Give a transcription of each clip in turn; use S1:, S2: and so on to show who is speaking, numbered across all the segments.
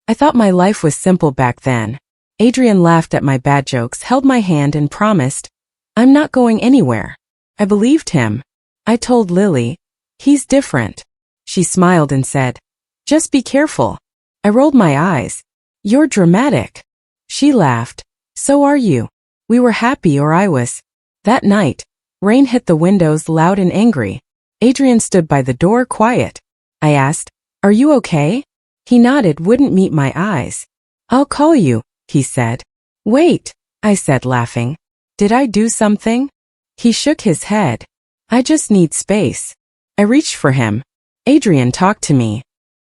S1: I thought my life was simple back then. Adrian laughed at my bad jokes, held my hand and promised, "I'm not going anywhere." I believed him. I told Lily, "He's different." She smiled and said, "Just be careful." I rolled my eyes. "You're dramatic." She laughed. "So are you." We were happy, or I was. That night, rain hit the windows loud and angry. Adrian stood by the door, quiet. I asked, "Are you okay?" He nodded, wouldn't meet my eyes. "I'll call you," he said. "Wait," I said, laughing. "Did I do something?" He shook his head. "I just need space." I reached for him. Adrian talked to me.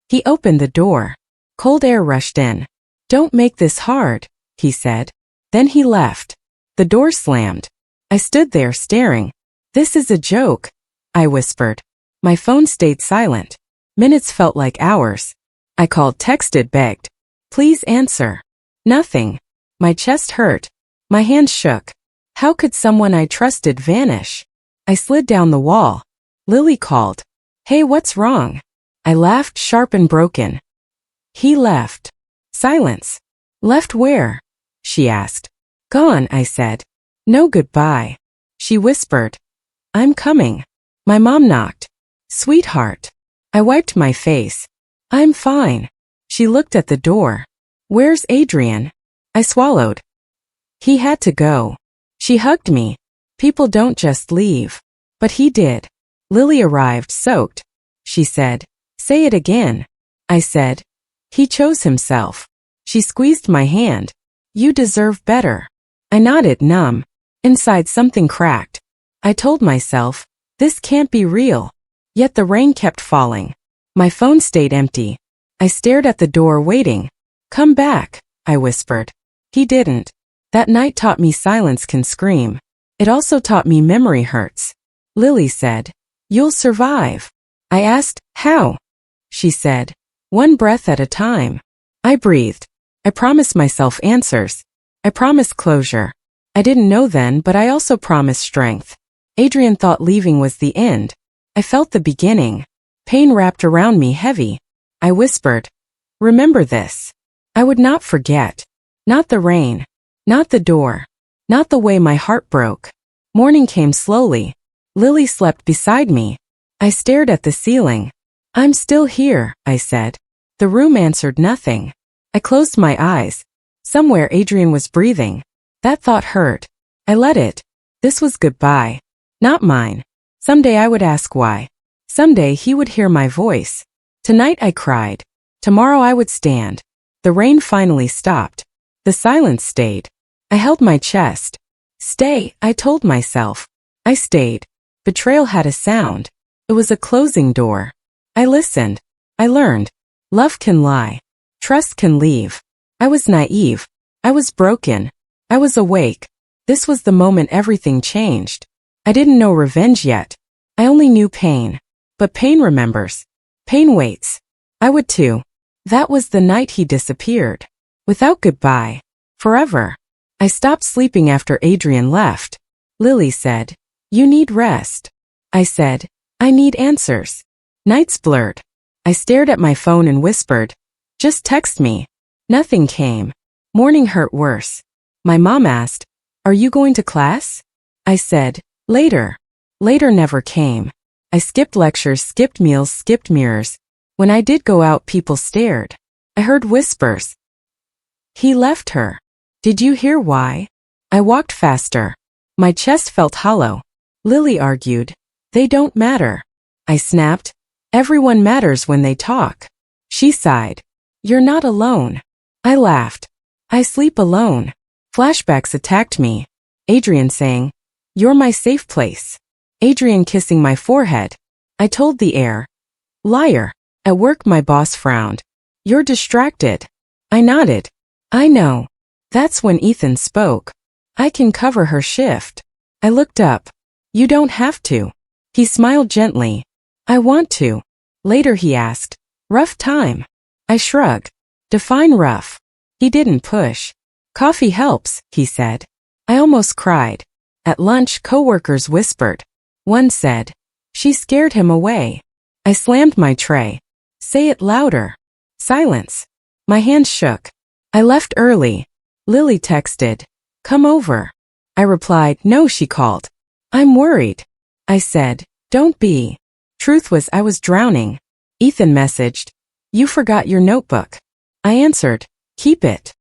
S1: He opened the door. Cold air rushed in. "Don't make this hard," he said. Then he left. The door slammed. I stood there staring. "This is a joke," I whispered. My phone stayed silent. Minutes felt like hours. I called, texted, begged. "Please answer." Nothing. My chest hurt. My hands shook. How could someone I trusted vanish? I slid down the wall. Lily called. "Hey, what's wrong?" I laughed, sharp and broken. He left. Silence. "Left where?" she asked. "Gone," I said. "No goodbye." She whispered. "I'm coming." My mom knocked. "Sweetheart." I wiped my face. "I'm fine." She looked at the door. "Where's Adrian?" I swallowed. "He had to go." She hugged me. "People don't just leave." But he did. Lily arrived, soaked. She said, "Say it again." I said, "He chose himself." She squeezed my hand. "You deserve better." I nodded, numb. Inside, something cracked. I told myself, this can't be real. Yet the rain kept falling. My phone stayed empty. I stared at the door, waiting. "Come back," I whispered. He didn't. That night taught me silence can scream. It also taught me memory hurts. Lily said, "You'll survive." I asked, "How?" She said, "One breath at a time." I breathed. I promised myself answers. I promised closure. I didn't know then, but I also promised strength. Adrian thought leaving was the end. I felt the beginning. Pain wrapped around me, heavy. I whispered, "Remember this." I would not forget. Not the rain. Not the door. Not the way my heart broke. Morning came slowly. Lily slept beside me. I stared at the ceiling. "I'm still here," I said. The room answered nothing. I closed my eyes. Somewhere Adrian was breathing. That thought hurt. I let it. This was goodbye. Not mine. Someday I would ask why. Someday he would hear my voice. Tonight I cried. Tomorrow I would stand. The rain finally stopped. The silence stayed. I held my chest. "Stay," I told myself. I stayed. Betrayal had a sound. It was a closing door. I listened. I learned. Love can lie. Trust can leave. I was naive. I was broken. I was awake. This was the moment everything changed. I didn't know revenge yet. I only knew pain. But pain remembers. Pain waits. I would too. That was the night he disappeared. Without goodbye. Forever. I stopped sleeping after Adrian left. Lily said, "You need rest." I said, "I need answers." Nights blurred. I stared at my phone and whispered, "Just text me." Nothing came. Morning hurt worse. My mom asked, "Are you going to class?" I said, "Later." Later never came. I skipped lectures, skipped meals, skipped mirrors. When I did go out, people stared. I heard whispers. "He left her. Did you hear why?" I walked faster. My chest felt hollow. Lily argued, "They don't matter." I snapped, "Everyone matters when they talk." She sighed, "You're not alone." I laughed. I sleep alone. Flashbacks attacked me. Adrian saying, "You're my safe place." Adrian kissing my forehead. I told the air, "Liar." At work my boss frowned. "You're distracted." I nodded. "I know." That's when Ethan spoke. "I can cover her shift." I looked up. "You don't have to." He smiled gently. "I want to." Later he asked, "Rough time?" I shrugged. "Define rough." He didn't push. "Coffee helps," he said. I almost cried. At lunch, coworkers whispered. One said, "She scared him away." I slammed my tray. "Say it louder." Silence. My hands shook. I left early. Lily texted, "Come over." I replied, "No," she called. "I'm worried." I said, "Don't be." Truth was I was drowning. Ethan messaged, "You forgot your notebook." I answered, "Keep it."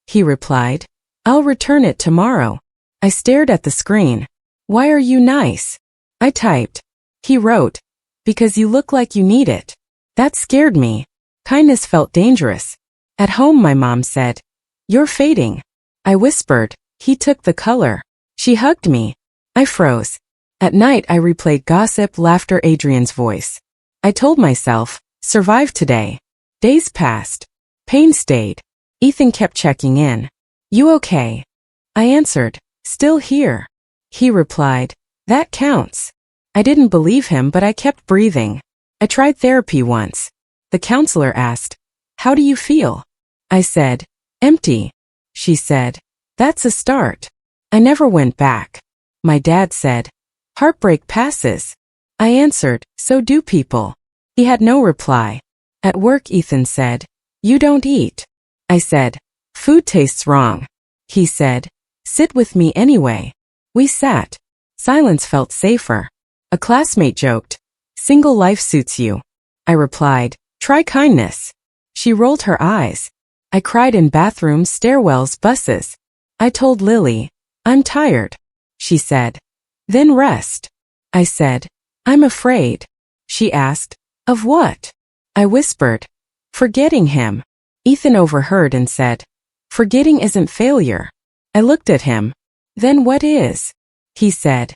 S1: He replied, "I'll return it tomorrow." I stared at the screen. "Why are you nice?" I typed. He wrote, "Because you look like you need it." That scared me. Kindness felt dangerous. At home, my mom said, "You're fading." I whispered, "He took the color." She hugged me. I froze. At night, I replayed gossip, laughter, Adrian's voice. I told myself, survive today. Days passed. Pain stayed. Ethan kept checking in. "You okay?" I answered, "Still here." He replied, "That counts." I didn't believe him, but I kept breathing. I tried therapy once. The counselor asked, "How do you feel?" I said, "Empty." She said, "That's a start." I never went back. My dad said, "Heartbreak passes." I answered, "So do people." He had no reply. At work, Ethan said, "You don't eat." I said, "Food tastes wrong." He said, "Sit with me anyway." We sat. Silence felt safer. A classmate joked, "Single life suits you." I replied, "Try kindness." She rolled her eyes. I cried in bathrooms, stairwells, buses. I told Lily, "I'm tired." She said, "Then rest." I said, "I'm afraid." She asked, "Of what?" I whispered, "Forgetting him." Ethan overheard and said, "Forgetting isn't failure." I looked at him. "Then what is?" He said,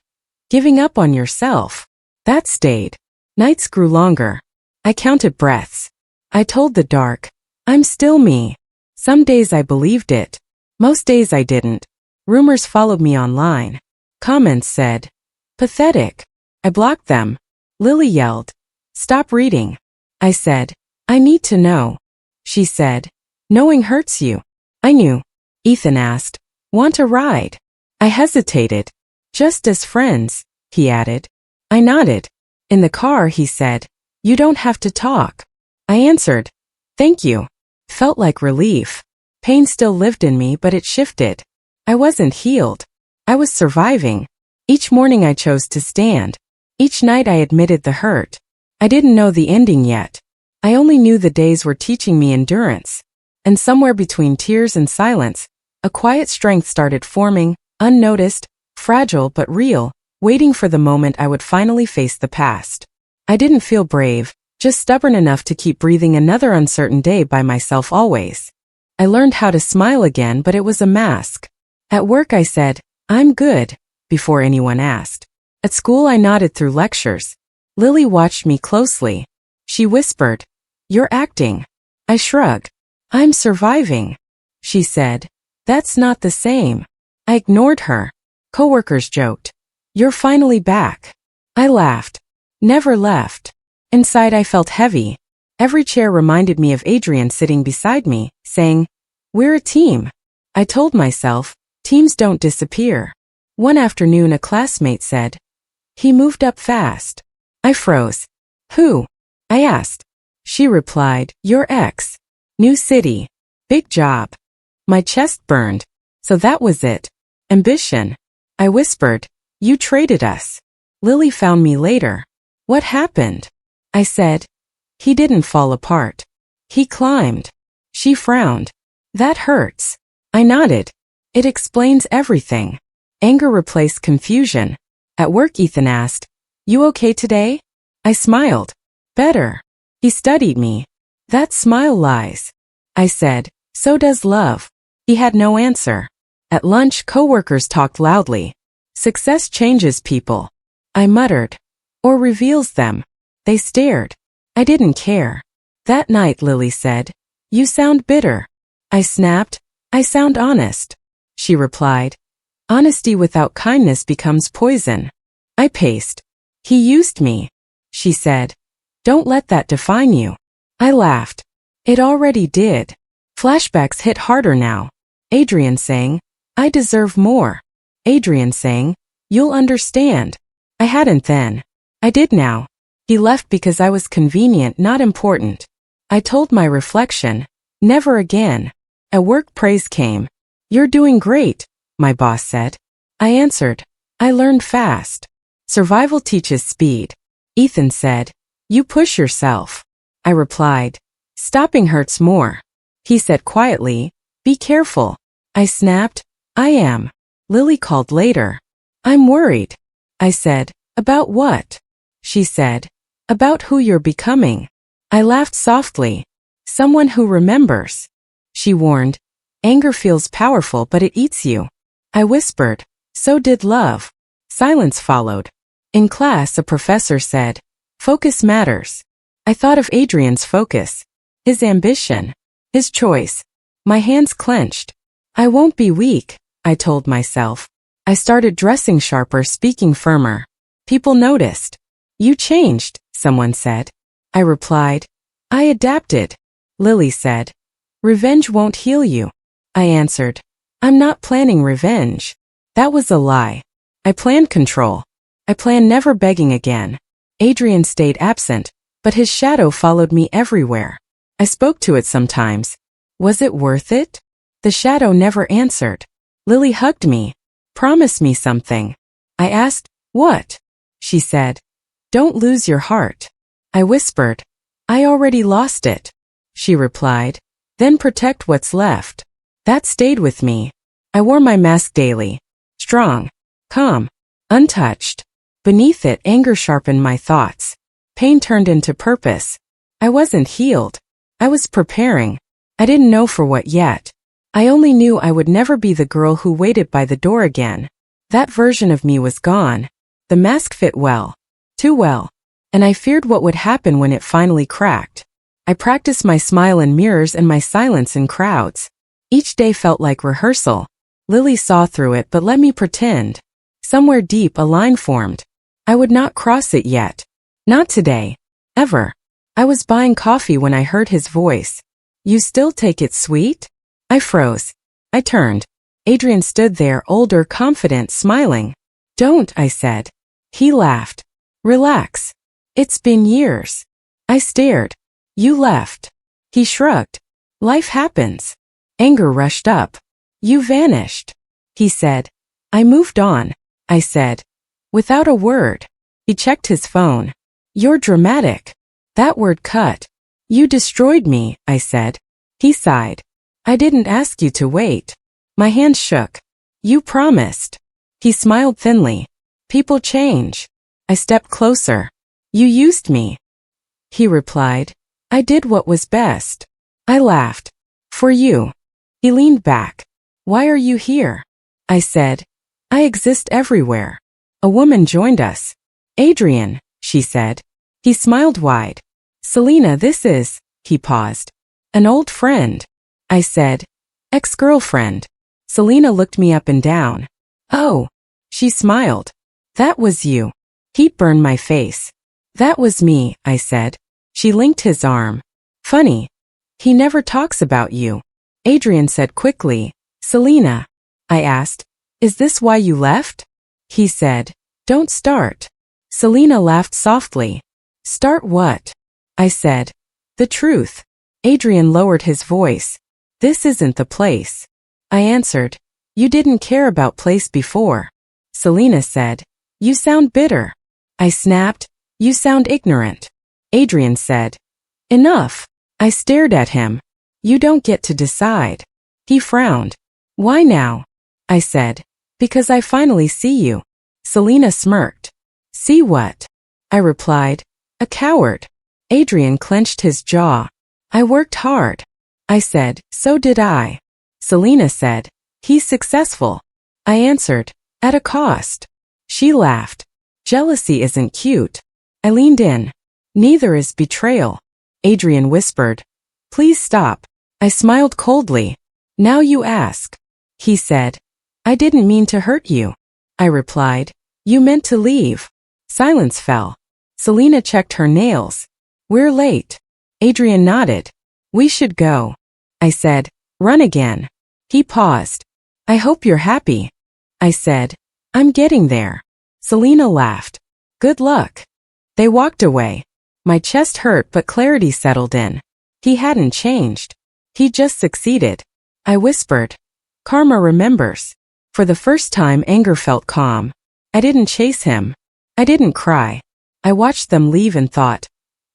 S1: "Giving up on yourself." That stayed. Nights grew longer. I counted breaths. I told the dark, "I'm still me." Some days I believed it. Most days I didn't. Rumors followed me online. Comments said, "Pathetic." I blocked them. Lily yelled, "Stop reading." I said, "I need to know." She said, "Knowing hurts you." I knew. Ethan asked, "Want a ride?" I hesitated. "Just as friends," he added. I nodded. In the car, he said, "You don't have to talk." I answered, "Thank you." Felt like relief. Pain still lived in me, but it shifted. I wasn't healed. I was surviving. Each morning I chose to stand. Each night I admitted the hurt. I didn't know the ending yet. I only knew the days were teaching me endurance. And somewhere between tears and silence, a quiet strength started forming, unnoticed, fragile but real, waiting for the moment I would finally face the past. I didn't feel brave, just stubborn enough to keep breathing another uncertain day by myself always. I learned how to smile again, but it was a mask. At work I said, "I'm good," before anyone asked. At school I nodded through lectures. Lily watched me closely. She whispered, "You're acting." I shrugged. "I'm surviving." She said, "That's not the same." I ignored her. Coworkers joked, "You're finally back." I laughed. Never left. Inside I felt heavy. Every chair reminded me of Adrian sitting beside me, saying, "We're a team." I told myself, teams don't disappear. One afternoon a classmate said, "He moved up fast." I froze. "Who?" I asked. She replied, "Your ex. New city. Big job." My chest burned. So that was it. Ambition. I whispered, "You traded us." Lily found me later. "What happened?" I said, "He didn't fall apart. He climbed." She frowned. "That hurts." I nodded. It explains everything. Anger replaced confusion. At work Ethan asked, "You okay today?" I smiled. "Better." He studied me. "That smile lies." I said, "So does love." He had no answer. At lunch, coworkers talked loudly. "Success changes people." I muttered. "Or reveals them." They stared. I didn't care. That night, Lily said, "You sound bitter." I snapped, "I sound honest." She replied, "Honesty without kindness becomes poison." I paced. "He used me." She said, "Don't let that define you." I laughed. It already did. Flashbacks hit harder now. Adrian saying, "I deserve more." Adrian saying, "You'll understand." I hadn't then. I did now. He left because I was convenient, not important. I told my reflection, Never again. At work praise came. You're doing great, my boss said. I answered, I learned fast. Survival teaches speed. Ethan said, you push yourself. I replied, stopping hurts more. He said quietly, be careful. I snapped, I am. Lily called later. I'm worried. I said, about what? She said, about who you're becoming. I laughed softly. Someone who remembers. She warned, anger feels powerful but it eats you. I whispered, so did love. Silence followed. In class, a professor said, focus matters. I thought of Adrian's focus, his ambition, his choice. My hands clenched. I won't be weak, I told myself. I started dressing sharper, speaking firmer. People noticed. You changed, someone said. I replied, I adapted. Lily said, revenge won't heal you. I answered, I'm not planning revenge. That was a lie. I planned control. I planned never begging again. Adrian stayed absent, but his shadow followed me everywhere. I spoke to it sometimes. Was it worth it? The shadow never answered. Lily hugged me. Promise me something. I asked, what? She said, don't lose your heart. I whispered, I already lost it. She replied, then protect what's left. That stayed with me. I wore my mask daily. Strong, calm, untouched. Beneath it, anger sharpened my thoughts. Pain turned into purpose. I wasn't healed. I was preparing. I didn't know for what yet. I only knew I would never be the girl who waited by the door again. That version of me was gone. The mask fit well. Too well. And I feared what would happen when it finally cracked. I practiced my smile in mirrors and my silence in crowds. Each day felt like rehearsal. Lily saw through it but let me pretend. Somewhere deep a line formed. I would not cross it yet. Not today. Ever. I was buying coffee when I heard his voice. You still take it sweet? I froze. I turned. Adrian stood there, older, confident, smiling. Don't, I said. He laughed. Relax. It's been years. I stared. You left. He shrugged. Life happens. Anger rushed up. You vanished. He said. I moved on. I said. Without a word. He checked his phone. You're dramatic. That word cut. You destroyed me, I said. He sighed. I didn't ask you to wait. My hand shook. You promised. He smiled thinly. People change. I stepped closer. You used me. He replied. I did what was best. I laughed. For you. He leaned back. Why are you here? I said. I exist everywhere. A woman joined us. Adrian, she said. He smiled wide. Selena, this is, he paused. An old friend. I said. Ex-girlfriend. Selena looked me up and down. Oh. She smiled. That was you. Heat burned my face. That was me, I said. She linked his arm. Funny. He never talks about you. Adrian said quickly. Selena. I asked. Is this why you left? He said. Don't start. Selena laughed softly. Start what? I said. The truth. Adrian lowered his voice. This isn't the place. I answered. You didn't care about place before. Selena said. You sound bitter. I snapped. You sound ignorant. Adrian said. Enough. I stared at him. You don't get to decide. He frowned. Why now? I said. Because I finally see you. Selena smirked. See what? I replied. A coward. Adrian clenched his jaw. I worked hard. I said. So did I. Selena said. He's successful. I answered. At a cost. She laughed. Jealousy isn't cute. I leaned in. Neither is betrayal. Adrian whispered. Please stop. I smiled coldly. Now you ask. He said. I didn't mean to hurt you. I replied. You meant to leave. Silence fell. Selena checked her nails. We're late. Adrian nodded. We should go. I said. Run again. He paused. I hope you're happy. I said. I'm getting there. Selena laughed. Good luck. They walked away. My chest hurt but clarity settled in. He hadn't changed. He just succeeded. I whispered. Karma remembers. For the first time, anger felt calm. I didn't chase him. I didn't cry. I watched them leave and thought,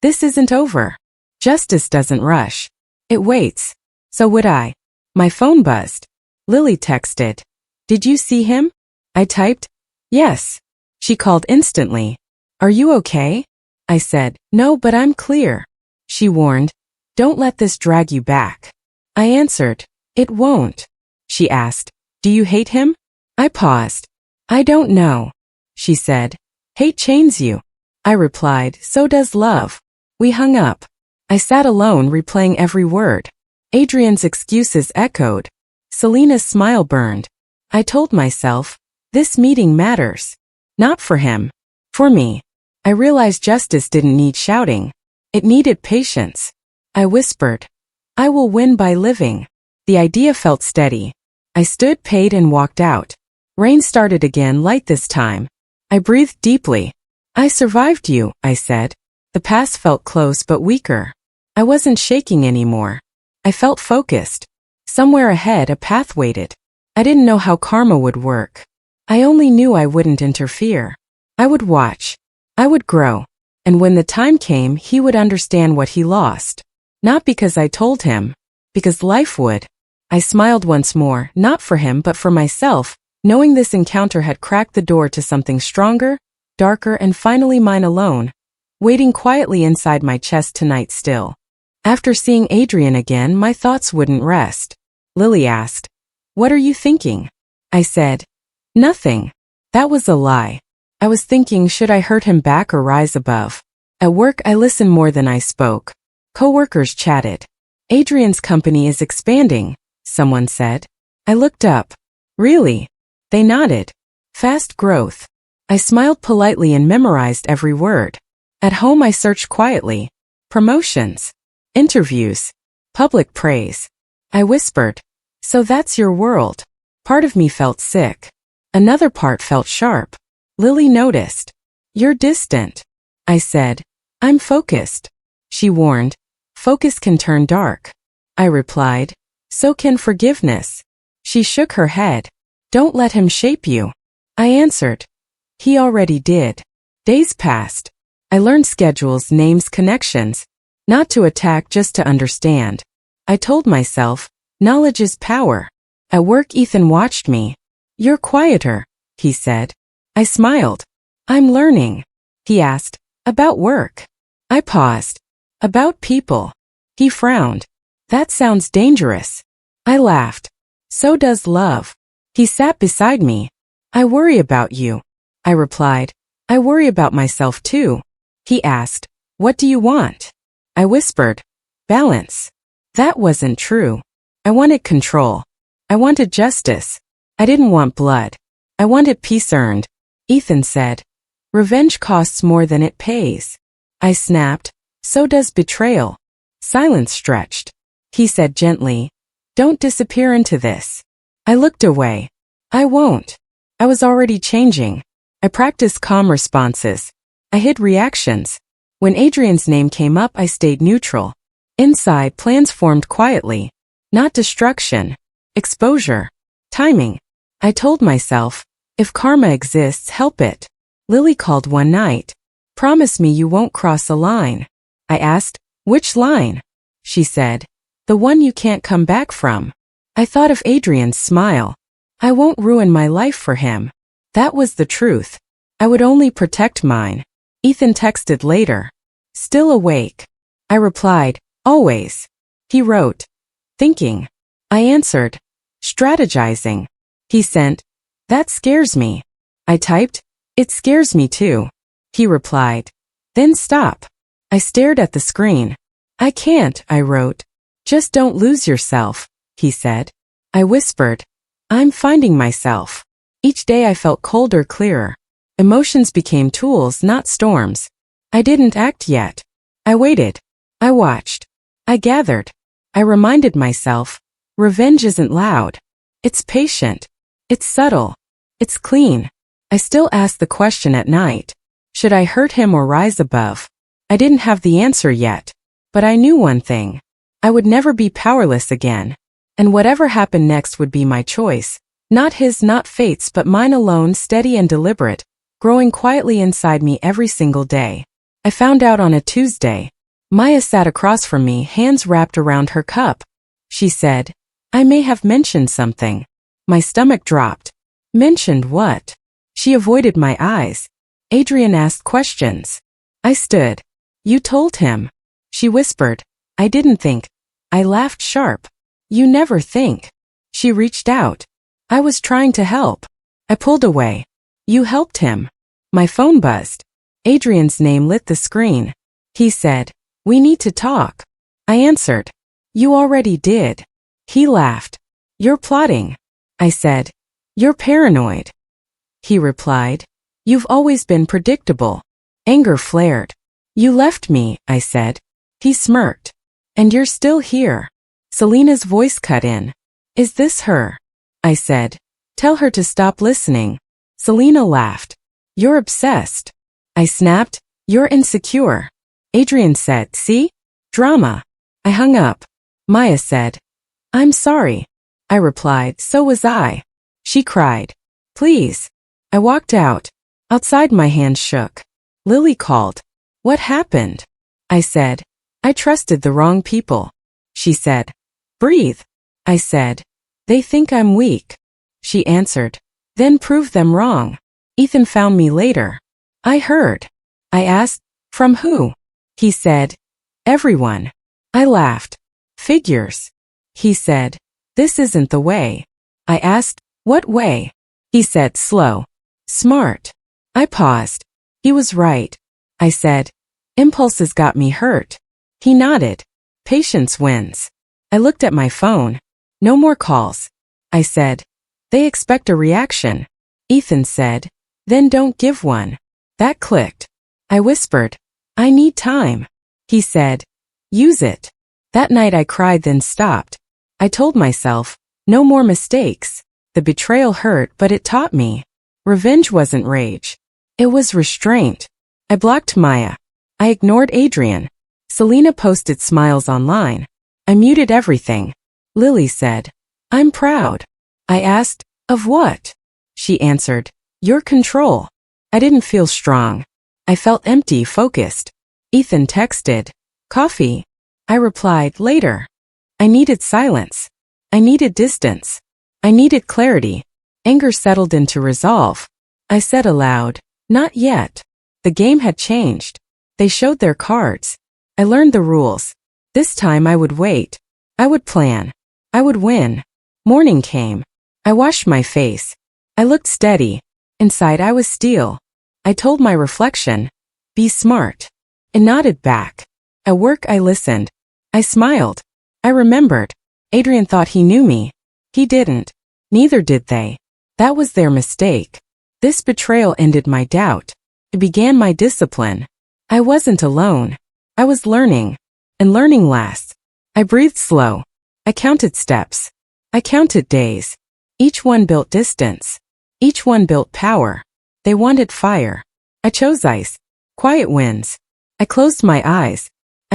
S1: this isn't over. Justice doesn't rush. It waits. So would I. My phone buzzed. Lily texted. Did you see him? I typed, yes. She called instantly. Are you okay? I said, no, but I'm clear. She warned, don't let this drag you back. I answered, it won't. She asked, do you hate him? I paused. I don't know. She said, hate chains you. I replied, so does love. We hung up. I sat alone replaying every word. Adrian's excuses echoed. Selena's smile burned. I told myself, this meeting matters. Not for him. For me. I realized justice didn't need shouting. It needed patience. I whispered, I will win by living. The idea felt steady. I stood, paid, and walked out. Rain started again, light this time. I breathed deeply. I survived you, I said. The past felt close but weaker. I wasn't shaking anymore. I felt focused. Somewhere ahead, a path waited. I didn't know how karma would work. I only knew I wouldn't interfere. I would watch. I would grow. And when the time came, he would understand what he lost. Not because I told him. Because life would. I smiled once more, not for him but for myself, knowing this encounter had cracked the door to something stronger, darker, and finally mine alone, waiting quietly inside my chest tonight still. After seeing Adrian again, my thoughts wouldn't rest. Lily asked, what are you thinking? I said, nothing. That was a lie. I was thinking, should I hurt him back or rise above? At work, I listened more than I spoke. Coworkers chatted. Adrian's company is expanding, someone said. I looked up. Really? They nodded. Fast growth. I smiled politely and memorized every word. At home, I searched quietly. Promotions. Interviews. Public praise. I whispered, so that's your world. Part of me felt sick. Another part felt sharp. Lily noticed. You're distant. I said, I'm focused. She warned, focus can turn dark. I replied, so can forgiveness. She shook her head. Don't let him shape you. I answered, he already did. Days passed. I learned schedules, names, connections. Not to attack, just to understand. I told myself, knowledge is power. At work, Ethan watched me. You're quieter, he said. I smiled. I'm learning. He asked, about work. I paused. About people. He frowned. That sounds dangerous. I laughed. So does love. He sat beside me. I worry about you. I replied, I worry about myself too. He asked, what do you want? I whispered, balance. That wasn't true. I wanted control. I wanted justice. I didn't want blood. I wanted peace earned. Ethan said, revenge costs more than it pays. I snapped, so does betrayal. Silence stretched. He said gently, don't disappear into this. I looked away. I won't. I was already changing. I practiced calm responses. I hid reactions. When Adrian's name came up, I stayed neutral. Inside, plans formed quietly. Not destruction. Exposure. Timing. I told myself, if karma exists, help it. Lily called one night. Promise me you won't cross a line. I asked, which line? She said, the one you can't come back from. I thought of Adrian's smile. I won't ruin my life for him. That was the truth. I would only protect mine. Ethan texted later. Still awake? I replied, always. He wrote, thinking. I answered, strategizing. He sent, that scares me. I typed, it scares me too. He replied, then stop. I stared at the screen. I can't, I wrote. Just don't lose yourself, he said. I whispered, I'm finding myself. Each day I felt colder, clearer. Emotions became tools, not storms. I didn't act yet. I waited. I watched. I gathered. I reminded myself, revenge isn't loud. It's patient. It's subtle. It's clean. I still ask the question at night. Should I hurt him or rise above? I didn't have the answer yet. But I knew one thing. I would never be powerless again. And whatever happened next would be my choice. Not his, not fate's, but mine alone, steady and deliberate, growing quietly inside me every single day. I found out on a Tuesday. Maya sat across from me, hands wrapped around her cup. She said, "I may have mentioned something." My stomach dropped. Mentioned what? She avoided my eyes. Adrian asked questions. I stood. "You told him." She whispered. "I didn't think." I laughed sharp. "You never think." She reached out. I was trying to help. I pulled away. "You helped him." My phone buzzed. Adrian's name lit the screen. He said, "We need to talk." I answered. "You already did." He laughed. "You're plotting." I said, "You're paranoid." He replied, "You've always been predictable." Anger flared. "You left me," I said. He smirked. "And you're still here." Selena's voice cut in. "Is this her?" I said. "Tell her to stop listening." Selena laughed. "You're obsessed." I snapped. "You're insecure." Adrian said, "See? Drama." I hung up. Maya said, "I'm sorry." I replied, "So was I." She cried, "Please." I walked out. Outside my hands shook. Lily called. "What happened?" I said, "I trusted the wrong people." She said, "Breathe." I said, "They think I'm weak." She answered, "Then prove them wrong." Ethan found me later. I heard. I asked, "From who?" He said, "Everyone." I laughed. "Figures." He said, "This isn't the way." I asked, "What way?" He said, "Slow. Smart." I paused. He was right. I said, "Impulses got me hurt." He nodded. "Patience wins." I looked at my phone. No more calls. I said, "They expect a reaction." Ethan said, "Then don't give one." That clicked. I whispered, "I need time." He said, "Use it." That night I cried, then stopped. I told myself, no more mistakes. The betrayal hurt, but it taught me. Revenge wasn't rage. It was restraint. I blocked Maya. I ignored Adrian. Selena posted smiles online. I muted everything. Lily said, "I'm proud." I asked, "Of what?" She answered, "Your control." I didn't feel strong. I felt empty, focused. Ethan texted, "Coffee?" I replied, "Later." I needed silence. I needed distance. I needed clarity. Anger settled into resolve. I said aloud, "Not yet." The game had changed. They showed their cards. I learned the rules. This time I would wait. I would plan. I would win. Morning came. I washed my face. I looked steady. Inside I was steel. I told my reflection, "Be smart." It nodded back. At work I listened. I smiled. I remembered. Adrian thought he knew me. He didn't. Neither did they. That was their mistake. This betrayal ended my doubt. It began my discipline. I wasn't alone. I was learning. And learning lasts. I breathed slow. I counted steps. I counted days. Each one built distance. Each one built power. They wanted fire. I chose ice. Quiet wins. I closed my eyes.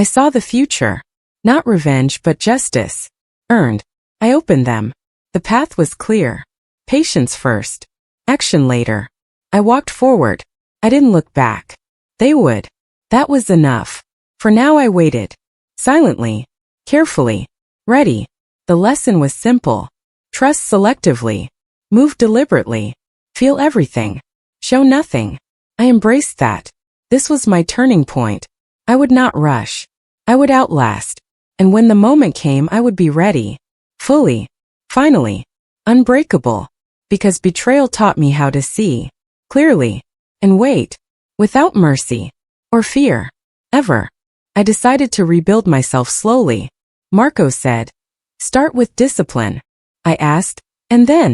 S1: I saw the future. Not revenge, but justice. Earned. I opened them. The path was clear. Patience first. Action later. I walked forward. I didn't look back. They would. That was enough. For now I waited. Silently. Carefully. Ready. The lesson was simple. Trust selectively. Move deliberately. Feel everything. Show nothing. I embraced that. This was my turning point. I would not rush. I would outlast. And when the moment came, I would be ready. Fully. Finally. Unbreakable. Because betrayal taught me how to see. Clearly. And wait. Without mercy. Or fear. Ever. I decided to rebuild myself slowly. Marco said, "Start with discipline." I asked, "And then?"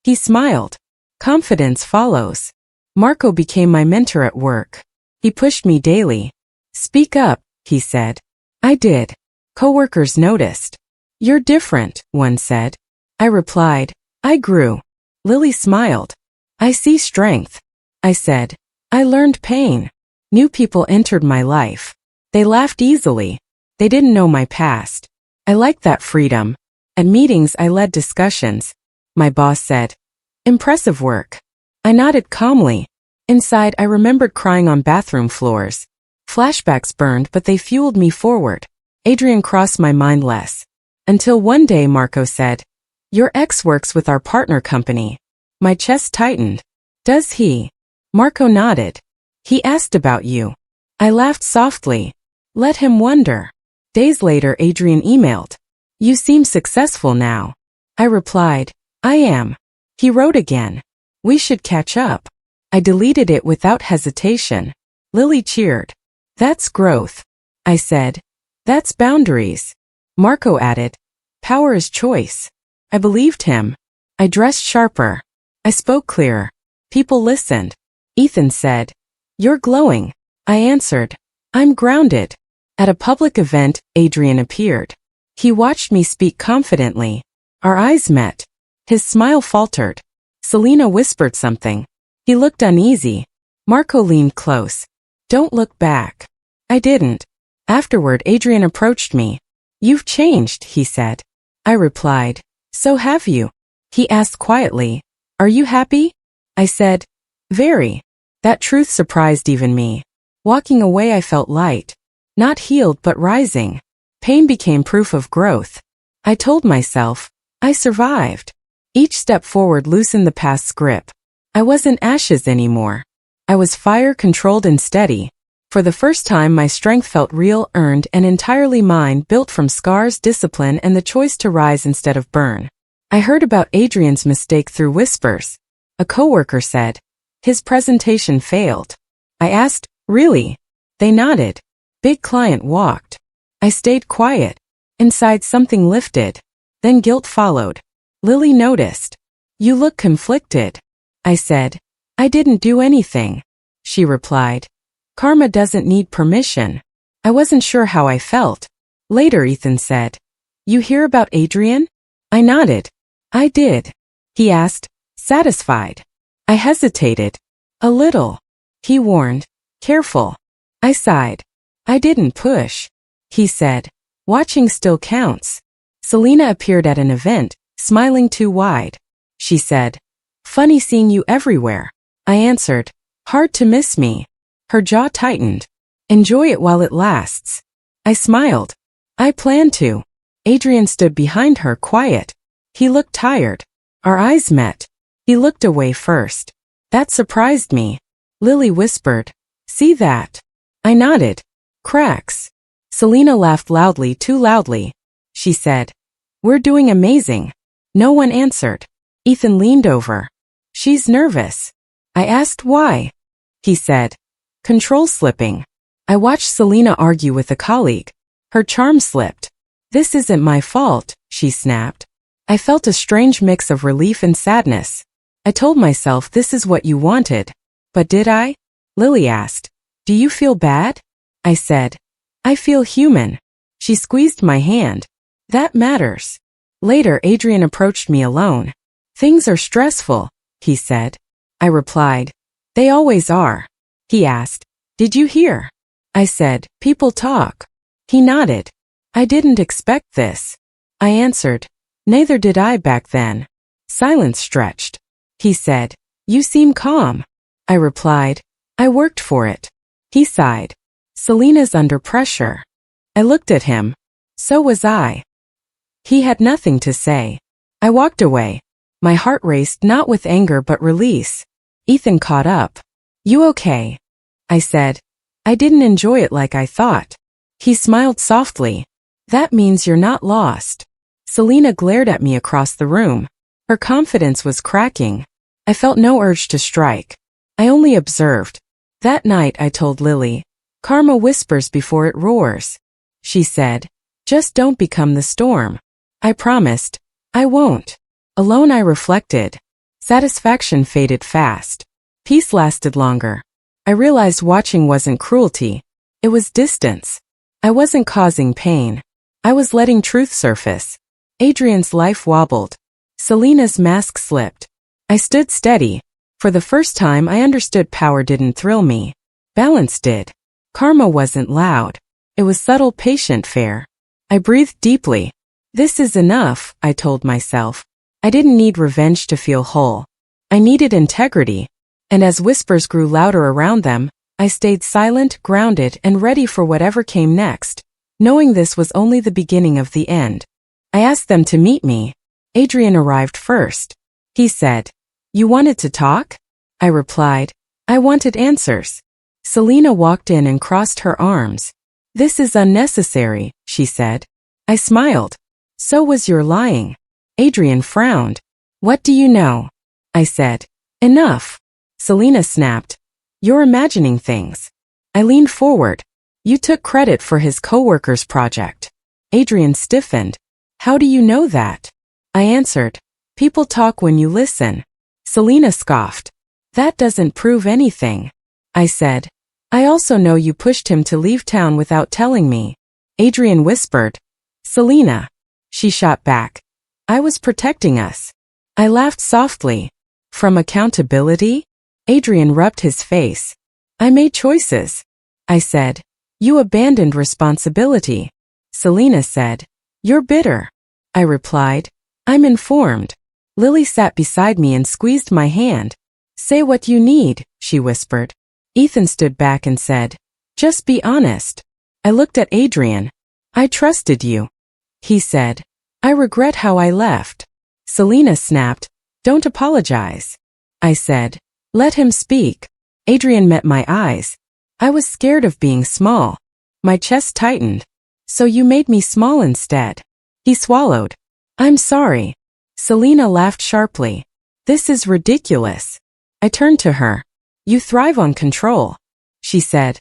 S1: He smiled. "Confidence follows." Marco became my mentor at work. He pushed me daily. "Speak up," he said. I did. Coworkers noticed. "You're different," one said. I replied, "I grew." Lily smiled. "I see strength." I said, "I learned pain." New people entered my life. They laughed easily. They didn't know my past. I liked that freedom. At meetings I led discussions. My boss said, "Impressive work." I nodded calmly. Inside I remembered crying on bathroom floors. Flashbacks burned, but they fueled me forward. Adrian crossed my mind less. Until one day Marco said, "Your ex works with our partner company." My chest tightened. "Does he?" Marco nodded. "He asked about you." I laughed softly. Let him wonder. Days later Adrian emailed, "You seem successful now." I replied, "I am." He wrote again, "We should catch up." I deleted it without hesitation. Lily cheered. "That's growth." I said, "That's boundaries." Marco added, "Power is choice." I believed him. I dressed sharper. I spoke clearer. People listened. Ethan said, "You're glowing." I answered, "I'm grounded." At a public event, Adrian appeared. He watched me speak confidently. Our eyes met. His smile faltered. Selena whispered something. He looked uneasy. Marco leaned close. "Don't look back." I didn't. Afterward, Adrian approached me. "You've changed," he said. I replied, "So have you." He asked quietly, "Are you happy?" I said, "Very." That truth surprised even me. Walking away I felt light. Not healed but rising. Pain became proof of growth. I told myself, I survived. Each step forward loosened the past's grip. I wasn't ashes anymore. I was fire, controlled and steady. For the first time my strength felt real, earned and entirely mine, built from scars, discipline and the choice to rise instead of burn. I heard about Adrian's mistake through whispers. A coworker said, "His presentation failed." I asked, "Really?" They nodded. Big client walked. I stayed quiet. Inside something lifted. Then guilt followed. Lily noticed. "You look conflicted." I said, "I didn't do anything." She replied, "Karma doesn't need permission." I wasn't sure how I felt. Later Ethan said, "You hear about Adrian?" I nodded. "I did." He asked, satisfied. I hesitated. "A little." He warned, "Careful." I sighed. "I didn't push." He said, "Watching still counts." Selena appeared at an event, smiling too wide. She said, "Funny seeing you everywhere." I answered, "Hard to miss me." Her jaw tightened. "Enjoy it while it lasts." I smiled. "I plan to." Adrian stood behind her, quiet. He looked tired. Our eyes met. He looked away first. That surprised me. Lily whispered, "See that?" I nodded. "Cracks." Selena laughed loudly, too loudly. She said, "We're doing amazing." No one answered. Ethan leaned over. "She's nervous." I asked why. He said, "Control slipping." I watched Selena argue with a colleague. Her charm slipped. "This isn't my fault," she snapped. I felt a strange mix of relief and sadness. I told myself this is what you wanted. But did I? Lily asked, "Do you feel bad?" I said, "I feel human." She squeezed my hand. "That matters." Later Adrian approached me alone. "Things are stressful," he said. I replied, "They always are." He asked, "Did you hear?" I said, "People talk." He nodded. "I didn't expect this." I answered, "Neither did I back then." Silence stretched. He said, "You seem calm." I replied, "I worked for it." He sighed. "Selena's under pressure." I looked at him. So was I. He had nothing to say. I walked away. My heart raced, not with anger but release. Ethan caught up. "You okay?" I said, "I didn't enjoy it like I thought." He smiled softly. "That means you're not lost." Selena glared at me across the room. Her confidence was cracking. I felt no urge to strike. I only observed. That night I told Lily, "Karma whispers before it roars." She said, "Just don't become the storm." I promised, "I won't." Alone I reflected. Satisfaction faded fast. Peace lasted longer. I realized watching wasn't cruelty. It was distance. I wasn't causing pain. I was letting truth surface. Adrian's life wobbled. Selena's mask slipped. I stood steady. For the first time I understood power didn't thrill me. Balance did. Karma wasn't loud. It was subtle, patient, fair. I breathed deeply. This is enough, I told myself. I didn't need revenge to feel whole. I needed integrity. And as whispers grew louder around them, I stayed silent, grounded, and ready for whatever came next, knowing this was only the beginning of the end. I asked them to meet me. Adrian arrived first. He said, "You wanted to talk?" I replied, "I wanted answers." Selena walked in and crossed her arms. "This is unnecessary," she said. I smiled. "So was your lying." Adrian frowned. "What do you know?" I said. "Enough." Selena snapped. "You're imagining things." I leaned forward. "You took credit for his coworker's project." Adrian stiffened. "How do you know that?" I answered, "People talk when you listen." Selena scoffed. "That doesn't prove anything." I said, "I also know you pushed him to leave town without telling me." Adrian whispered, "Selena." She shot back, "I was protecting us." I laughed softly. "From accountability?" Adrian rubbed his face. "I made choices." I said, "You abandoned responsibility." Selena said, "You're bitter." I replied, "I'm informed." Lily sat beside me and squeezed my hand. "Say what you need," she whispered. Ethan stood back and said, "Just be honest." I looked at Adrian. "I trusted you." He said, "I regret how I left." Selena snapped, "Don't apologize." I said, "Let him speak." Adrian met my eyes. I was scared of being small. My chest tightened. "So you made me small instead." He swallowed. "I'm sorry." Selena laughed sharply. "This is ridiculous." I turned to her. "You thrive on control." She said,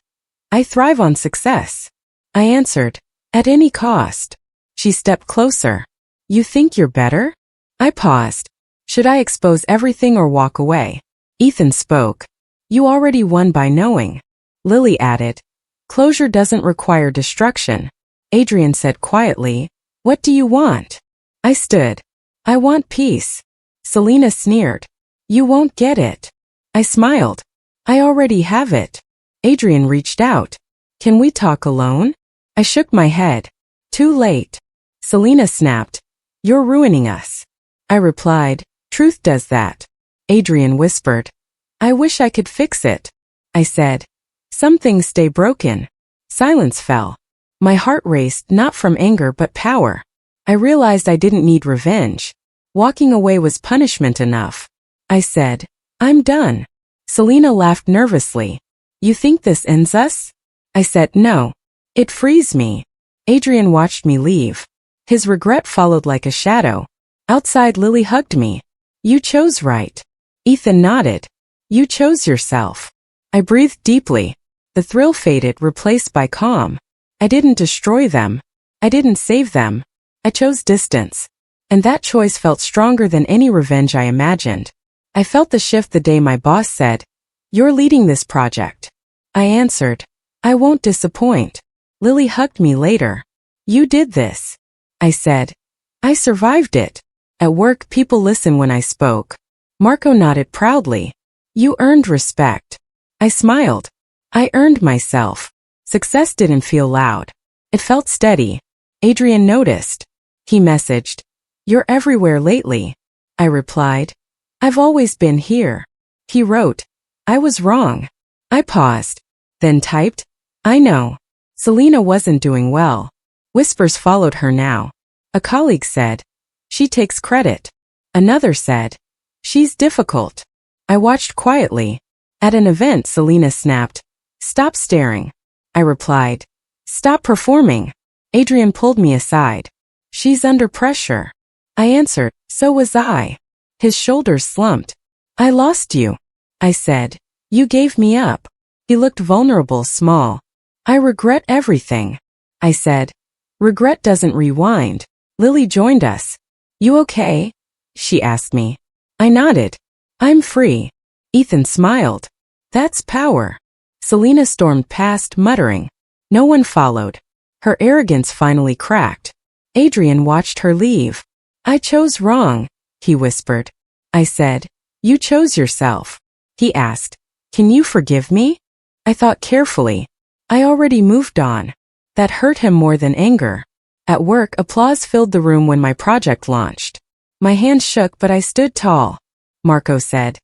S1: "I thrive on success." I answered, "At any cost." She stepped closer. "You think you're better?" I paused. Should I expose everything or walk away? Ethan spoke. "You already won by knowing." Lily added, "Closure doesn't require destruction." Adrian said quietly, "What do you want?" I stood. "I want peace." Selena sneered. "You won't get it." I smiled. "I already have it." Adrian reached out. "Can we talk alone?" I shook my head. "Too late." Selena snapped. "You're ruining us." I replied, "Truth does that." Adrian whispered, "I wish I could fix it." I said, "Some things stay broken." Silence fell. My heart raced, not from anger but power. I realized I didn't need revenge. Walking away was punishment enough. I said, "I'm done." Selena laughed nervously. "You think this ends us?" I said, "No. It frees me." Adrian watched me leave. His regret followed like a shadow. Outside, Lily hugged me. "You chose right." Ethan nodded. "You chose yourself." I breathed deeply. The thrill faded, replaced by calm. I didn't destroy them. I didn't save them. I chose distance. And that choice felt stronger than any revenge I imagined. I felt the shift the day my boss said, "You're leading this project." I answered, "I won't disappoint." Lily hugged me later. "You did this." I said, "I survived it." At work, people listen when I spoke. Marco nodded proudly. "You earned respect." I smiled. I earned myself. Success didn't feel loud. It felt steady. Adrian noticed. He messaged, "You're everywhere lately." I replied, "I've always been here." He wrote, "I was wrong." I paused, then typed, "I know." Selena wasn't doing well. Whispers followed her now. A colleague said, "She takes credit." Another said, "She's difficult." I watched quietly. At an event, Selena snapped, "Stop staring." I replied, "Stop performing." Adrian pulled me aside. "She's under pressure." I answered, "So was I." His shoulders slumped. "I lost you." I said, "You gave me up." He looked vulnerable, small. "I regret everything." I said, "Regret doesn't rewind." Lily joined us. "You okay?" she asked me. I nodded. "I'm free." Ethan smiled. "That's power." Selena stormed past, muttering. No one followed. Her arrogance finally cracked. Adrian watched her leave. "I chose wrong," he whispered. I said, "You chose yourself." He asked, "Can you forgive me?" I thought carefully. I already moved on. That hurt him more than anger. At work, applause filled the room when my project launched. My hands shook, but I stood tall. Marco said,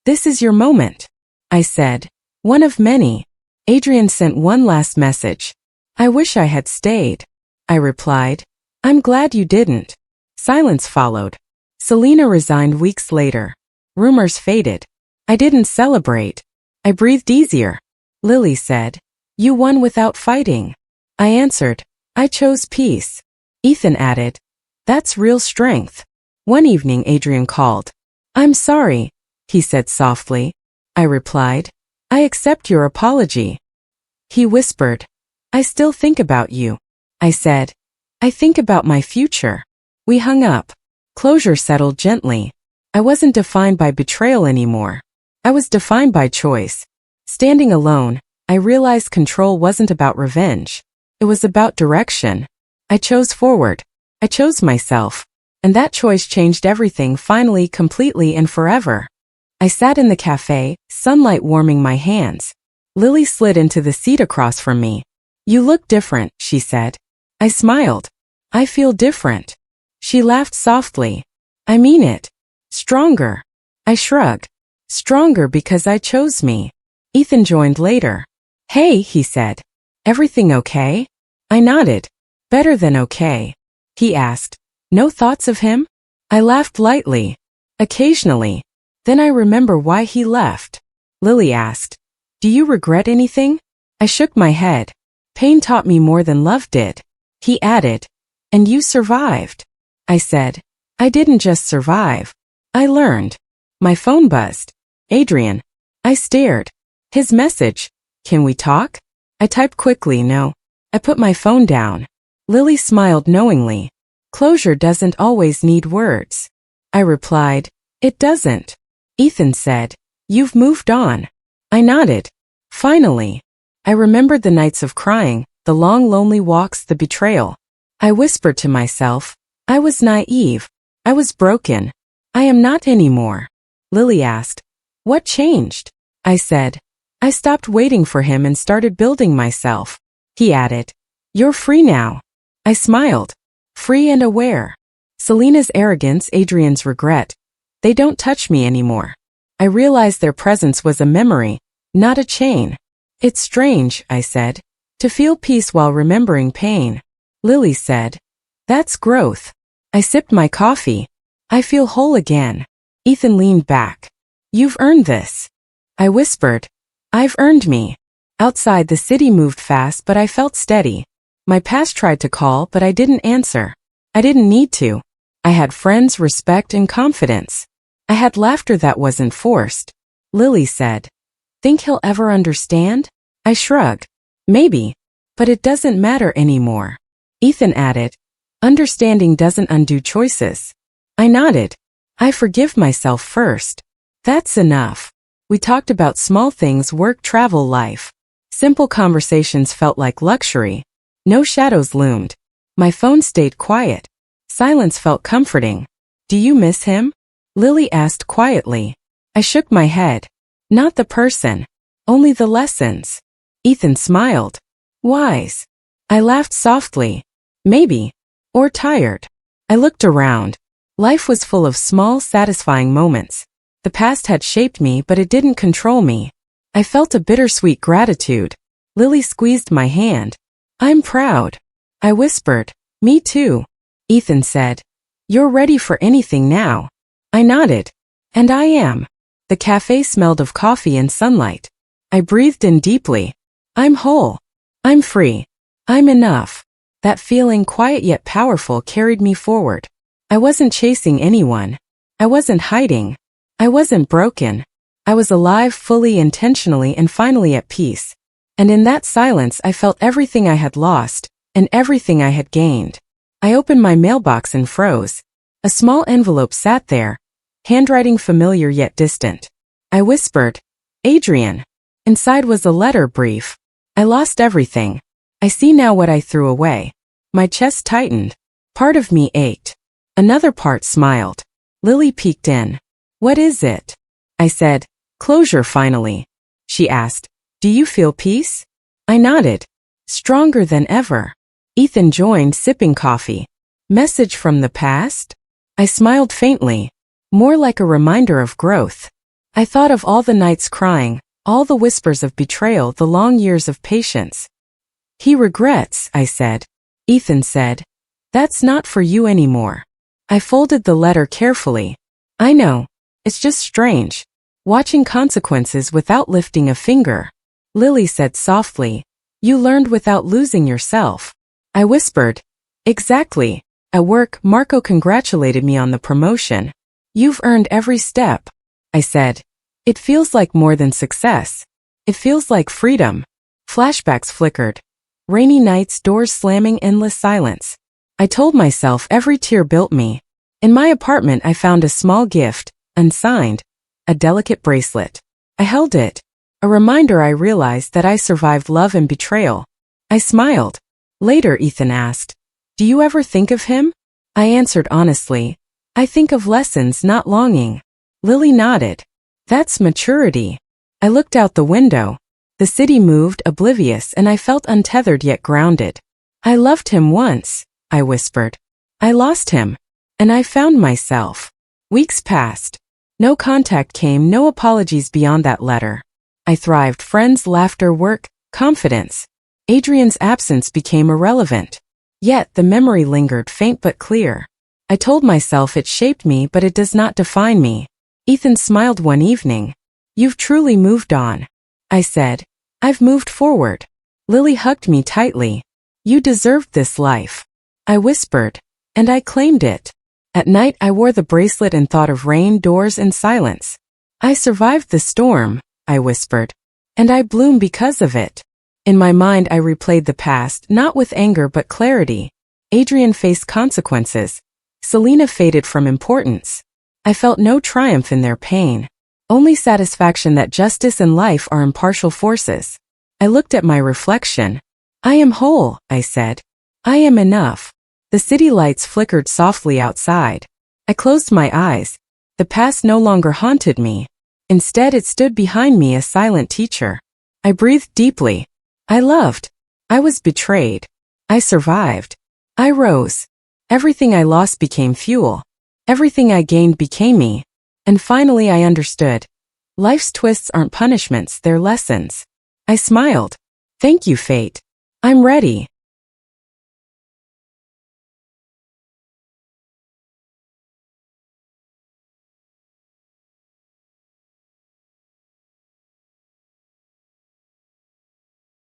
S1: "This is your moment." I said, "One of many." Adrian sent one last message. "I wish I had stayed." I replied, "I'm glad you didn't." Silence followed. Selena resigned weeks later. Rumors faded. I didn't celebrate. I breathed easier. Lily said, "You won without fighting." I answered, "I chose peace." Ethan added, "That's real strength." One evening Adrian called. "I'm sorry," he said softly. I replied, "I accept your apology." He whispered, "I still think about you." I said, "I think about my future." We hung up. Closure settled gently. I wasn't defined by betrayal anymore. I was defined by choice. Standing alone, I realized control wasn't about revenge. It was about direction. I chose forward. I chose myself. And that choice changed everything, finally, completely, and forever. I sat in the cafe, sunlight warming my hands. Lily slid into the seat across from me. "You look different," she said. I smiled. "I feel different." She laughed softly. "I mean it. Stronger." I shrugged. "Stronger because I chose me." Ethan joined later. "Hey," he said. "Everything okay?" I nodded. "Better than okay." He asked, "No thoughts of him?" I laughed lightly. "Occasionally. Then I remember why he left." Lily asked, "Do you regret anything?" I shook my head. "Pain taught me more than love did." He added, "And you survived." I said, "I didn't just survive. I learned." My phone buzzed. "Adrian." I stared. His message, "Can we talk?" I typed quickly, "No." I put my phone down. Lily smiled knowingly. "Closure doesn't always need words." I replied, "It doesn't." Ethan said, "You've moved on." I nodded. Finally. I remembered the nights of crying, the long lonely walks, the betrayal. I whispered to myself, I was naive. I was broken. I am not anymore. Lily asked, "What changed?" I said, "I stopped waiting for him and started building myself." He added, "You're free now." I smiled. Free and aware. Selena's arrogance, Adrian's regret. They don't touch me anymore. I realized their presence was a memory, not a chain. "It's strange," I said, "to feel peace while remembering pain." Lily said, "That's growth." I sipped my coffee. "I feel whole again." Ethan leaned back. "You've earned this." I whispered, "I've earned me." Outside, the city moved fast, but I felt steady. My past tried to call, but I didn't answer. I didn't need to. I had friends, respect, and confidence. I had laughter that wasn't forced. Lily said, "Think he'll ever understand?" I shrugged. "Maybe. But it doesn't matter anymore." Ethan added, "Understanding doesn't undo choices." I nodded. "I forgive myself first." That's enough. We talked about small things, work, travel, life. Simple conversations felt like luxury. No shadows loomed. My phone stayed quiet. Silence felt comforting. "Do you miss him?" Lily asked quietly. I shook my head. "Not the person. Only the lessons." Ethan smiled. "Wise." I laughed softly. "Maybe. Or tired." I looked around. Life was full of small, satisfying moments. The past had shaped me, but it didn't control me. I felt a bittersweet gratitude. Lily squeezed my hand. "I'm proud." I whispered, "Me too." Ethan said, "You're ready for anything now." I nodded. And I am. The cafe smelled of coffee and sunlight. I breathed in deeply. I'm whole. I'm free. I'm enough. That feeling, quiet yet powerful, carried me forward. I wasn't chasing anyone. I wasn't hiding. I wasn't broken. I was alive, fully, intentionally, and finally at peace. And in that silence I felt everything I had lost, and everything I had gained. I opened my mailbox and froze. A small envelope sat there, handwriting familiar yet distant. I whispered, "Adrian." Inside was a letter, brief. "I lost everything. I see now what I threw away." My chest tightened. Part of me ached. Another part smiled. Lily peeked in. "What is it?" I said, "Closure finally." She asked, "Do you feel peace?" I nodded. "Stronger than ever." Ethan joined, sipping coffee. Message from the past? I smiled faintly. More like a reminder of growth. I thought of all the nights crying, all the whispers of betrayal, the long years of patience. He regrets, I said. Ethan said, that's not for you anymore. I folded the letter carefully. I know. It's just strange. Watching consequences without lifting a finger. Lily said softly, you learned without losing yourself. I whispered, exactly. At work, Marco congratulated me on the promotion. You've earned every step. I said, it feels like more than success. It feels like freedom. Flashbacks flickered. Rainy nights, doors slamming, endless silence. I told myself every tear built me. In my apartment I found a small gift, unsigned. A delicate bracelet. I held it. A reminder. I realized that I survived love and betrayal. I smiled. Later Ethan asked, do you ever think of him? I answered honestly, I think of lessons, not longing. Lily nodded. That's maturity. I looked out the window. The city moved, oblivious, and I felt untethered yet grounded. I loved him once, I whispered. I lost him. And I found myself. Weeks passed. No contact came, no apologies beyond that letter. I thrived. Friends, laughter, work, confidence. Adrian's absence became irrelevant. Yet the memory lingered, faint but clear. I told myself it shaped me, but it does not define me. Ethan smiled one evening. You've truly moved on. I said, I've moved forward. Lily hugged me tightly. You deserved this life. I whispered, and I claimed it. At night I wore the bracelet and thought of rain, doors, and silence. I survived the storm, I whispered. And I bloom because of it. In my mind I replayed the past, not with anger but clarity. Adrian faced consequences. Selena faded from importance. I felt no triumph in their pain. Only satisfaction that justice and life are impartial forces. I looked at my reflection. I am whole, I said. I am enough. The city lights flickered softly outside. I closed my eyes. The past no longer haunted me. Instead it stood behind me, a silent teacher. I breathed deeply. I loved. I was betrayed. I survived. I rose. Everything I lost became fuel. Everything I gained became me. And finally I understood. Life's twists aren't punishments, they're lessons. I smiled. Thank you, fate. I'm ready.